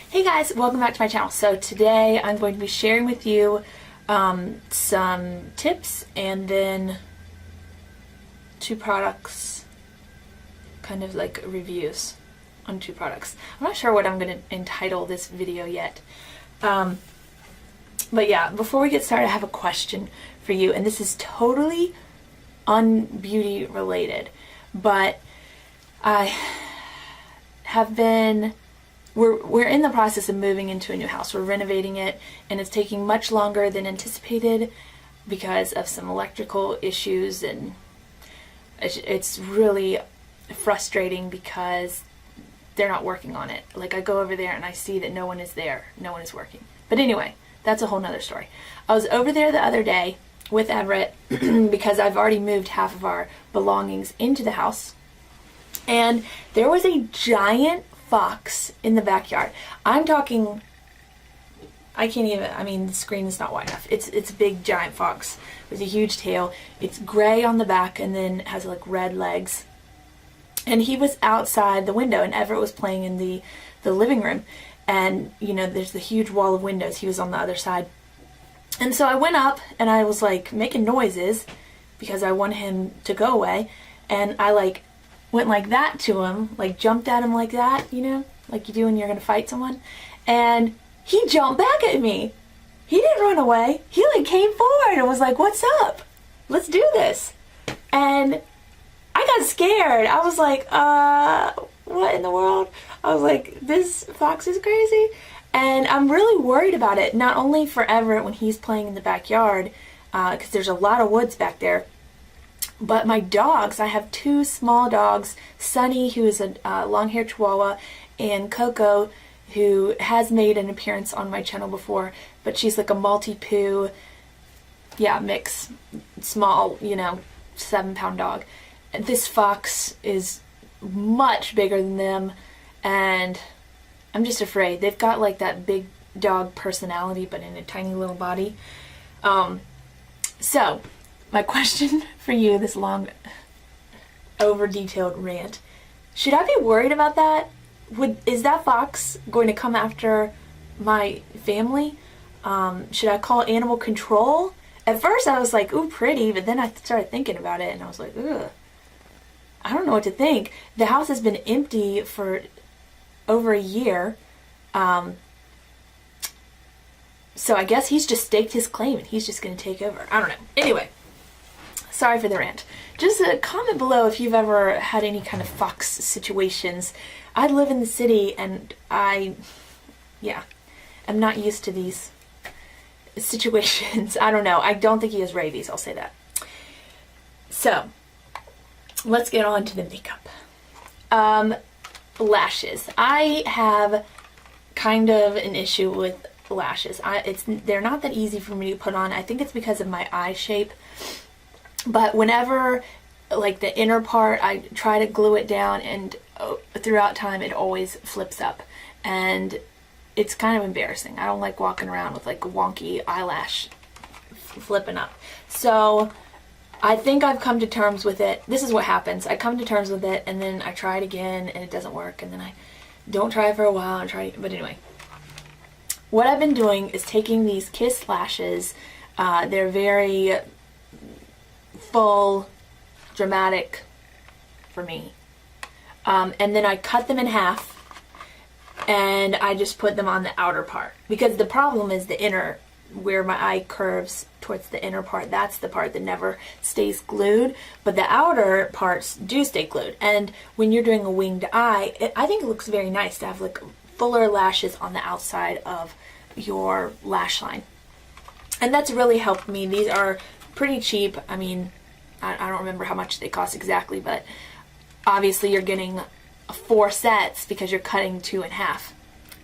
Hey guys, welcome back to my channel. So today I'm going to be sharing with you some tips and then two products, kind of like reviews on two products. I'm not sure what I'm going to entitle this video yet. But yeah, before we get started, I have a question for you, and this is totally un-beauty related, but I have been... We're in the process of moving into a new house. We're renovating it, and it's taking much longer than anticipated because of some electrical issues, and it's really frustrating because they're not working on it. Like, I go over there and I see that no one is there. No one is working. But anyway, that's a whole nother story. I was over there the other day with Everett because I've already moved half of our belongings into the house, and there was a giant fox in the backyard. I'm talking, I can't even, I mean, the screen is not wide enough. It's a big giant fox with a huge tail. It's gray on the back and then has like red legs. And he was outside the window, and Everett was playing in the living room. And, you know, there's the huge wall of windows. He was on the other side. And so I went up and I was like making noises because I wanted him to go away. And I like went like that to him, like jumped at him like that, you know, like you do when you're gonna fight someone, and he jumped back at me. He didn't run away. He like came forward and was like, "What's up? Let's do this." And I got scared. I was like, what in the world? I was like, this fox is crazy. And I'm really worried about it, not only for Everett when he's playing in the backyard, because there's a lot of woods back there, but my dogs. I have two small dogs, Sunny, who is a long-haired Chihuahua, and Coco, who has made an appearance on my channel before, but she's like a Maltipoo, yeah, mix, small, you know, 7-pound dog. And this fox is much bigger than them, and I'm just afraid. They've got like that big dog personality, but in a tiny little body. So my question for you, this long, over-detailed rant, should I be worried about that? Is that fox going to come after my family? Should I call animal control? At first I was like, ooh, pretty, but then I started thinking about it and I was like, ugh. I don't know what to think. The house has been empty for over a year. So I guess he's just staked his claim and he's just going to take over. I don't know. Anyway. Sorry for the rant. Just comment below if you've ever had any kind of fox situations. I live in the city and I'm not used to these situations. I don't know. I don't think he has rabies, I'll say that. So, let's get on to the makeup. Lashes. I have kind of an issue with lashes. They're not that easy for me to put on. I think it's because of my eye shape. But whenever, like, the inner part, I try to glue it down, and throughout time it always flips up. And it's kind of embarrassing. I don't like walking around with, like, a wonky eyelash flipping up. So I think I've come to terms with it. This is what happens. I come to terms with it, and then I try it again, and it doesn't work. And then I don't try it for a while and try it. But anyway, what I've been doing is taking these Kiss lashes. They're very full, dramatic for me, and then I cut them in half and I just put them on the outer part, because the problem is the inner, where my eye curves towards the inner part. That's the part that never stays glued, but the outer parts do stay glued. And when you're doing a winged eye, I think it looks very nice to have like fuller lashes on the outside of your lash line, and that's really helped me. These are pretty cheap. I mean, I don't remember how much they cost exactly, but obviously you're getting 4 sets because you're cutting 2 in half,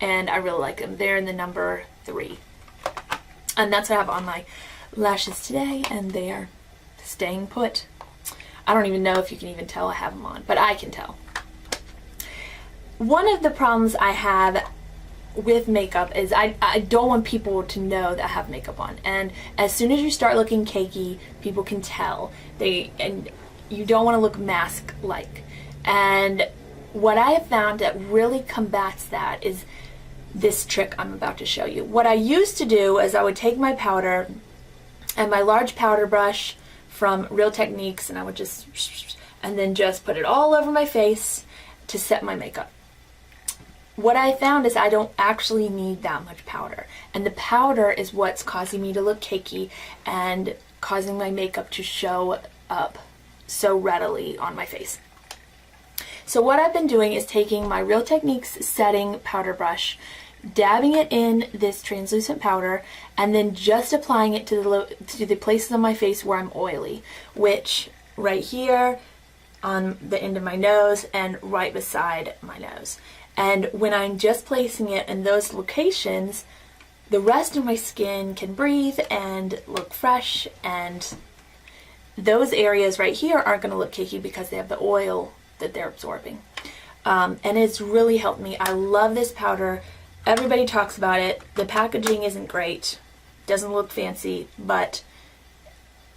and I really like them. They're in the number 3, and that's what I have on my lashes today, and they are staying put. I don't even know if you can even tell I have them on, but I can tell. One of the problems I have with makeup is I don't want people to know that I have makeup on, and as soon as you start looking cakey, people can tell. And you don't want to look mask-like. And what I have found that really combats that is this trick I'm about to show you. What I used to do is I would take my powder and my large powder brush from Real Techniques, and I would and then just put it all over my face to set my makeup. What I found is I don't actually need that much powder, and the powder is what's causing me to look cakey and causing my makeup to show up so readily on my face. So what I've been doing is taking my Real Techniques setting powder brush, dabbing it in this translucent powder, and then just applying it to the places on my face where I'm oily, which right here on the end of my nose and right beside my nose. And when I'm just placing it in those locations, the rest of my skin can breathe and look fresh, and those areas right here aren't going to look cakey because they have the oil that they're absorbing. And it's really helped me. I love this powder. Everybody talks about it. The packaging isn't great, doesn't look fancy, but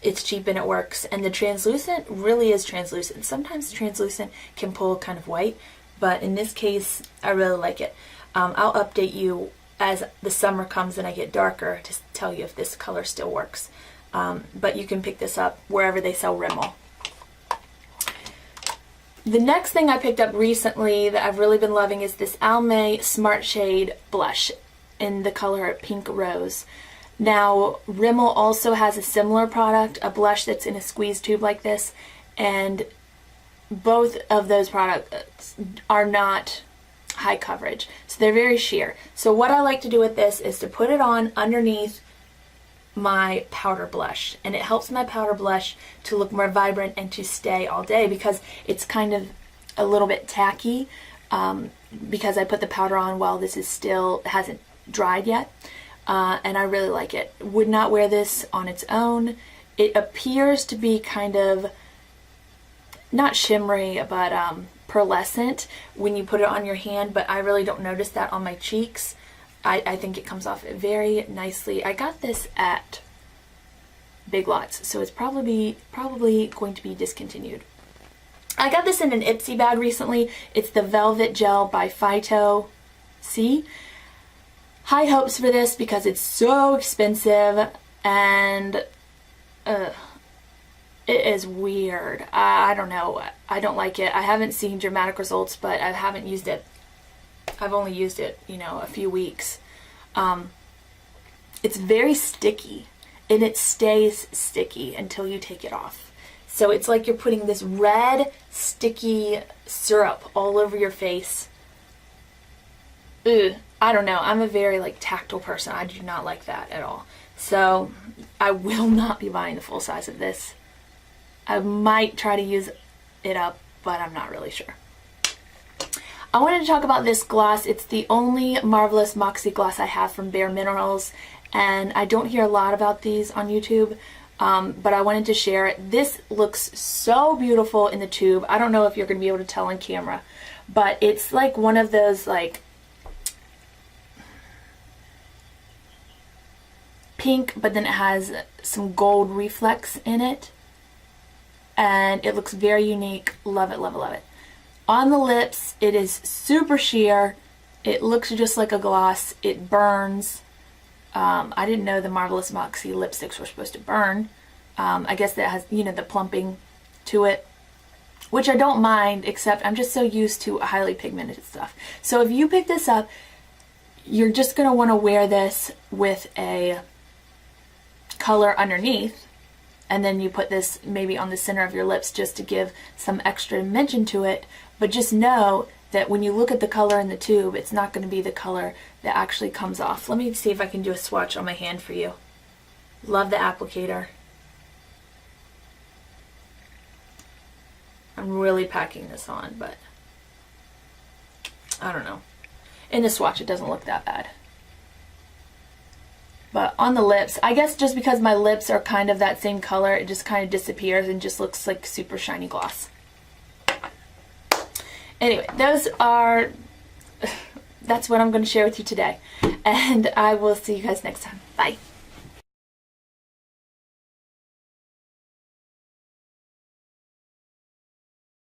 it's cheap and it works. And the translucent really is translucent. Sometimes the translucent can pull kind of white, but in this case, I really like it. I'll update you as the summer comes and I get darker to tell you if this color still works. But you can pick this up wherever they sell Rimmel. The next thing I picked up recently that I've really been loving is this Almay Smart Shade Blush in the color Pink Rose. Now, Rimmel also has a similar product, a blush that's in a squeeze tube like this, and both of those products are not high coverage, so they're very sheer. So what I like to do with this is to put it on underneath my powder blush, and it helps my powder blush to look more vibrant and to stay all day because it's kind of a little bit tacky because I put the powder on while this is still hasn't dried yet, and I really like it. Would not wear this on its own. It appears to be kind of not shimmery, but pearlescent when you put it on your hand, but I really don't notice that on my cheeks. I think it comes off very nicely. I got this at Big Lots, so it's probably going to be discontinued. I got this in an Ipsy bag recently. It's the Velvet Gel by Phyto C. High hopes for this because it's so expensive, and it is weird. I don't know. I don't like it. I haven't seen dramatic results, but I haven't used it. I've only used it, a few weeks. It's very sticky, and it stays sticky until you take it off. So it's like you're putting this red, sticky syrup all over your face. Ugh, I don't know. I'm a very tactile person. I do not like that at all. So I will not be buying the full size of this. I might try to use it up, but I'm not really sure. I wanted to talk about this gloss. It's the only Marvelous Moxie gloss I have from Bare Minerals, and I don't hear a lot about these on YouTube, but I wanted to share it. This looks so beautiful in the tube. I don't know if you're going to be able to tell on camera, but it's like one of those pink, but then it has some gold reflex in it, and it looks very unique. Love it, love it, love it. On the lips, it is super sheer. It looks just like a gloss. It burns. I didn't know the Marvelous Moxie lipsticks were supposed to burn. I guess that has, the plumping to it, which I don't mind, except I'm just so used to highly pigmented stuff. So if you pick this up, you're just going to want to wear this with a color underneath, and then you put this maybe on the center of your lips just to give some extra dimension to it. But just know that when you look at the color in the tube, it's not going to be the color that actually comes off. Let me see if I can do a swatch on my hand for you. Love the applicator. I'm really packing this on, but I don't know. In the swatch, it doesn't look that bad. But on the lips, I guess just because my lips are kind of that same color, it just kind of disappears and just looks like super shiny gloss. Anyway, that's what I'm going to share with you today. And I will see you guys next time. Bye.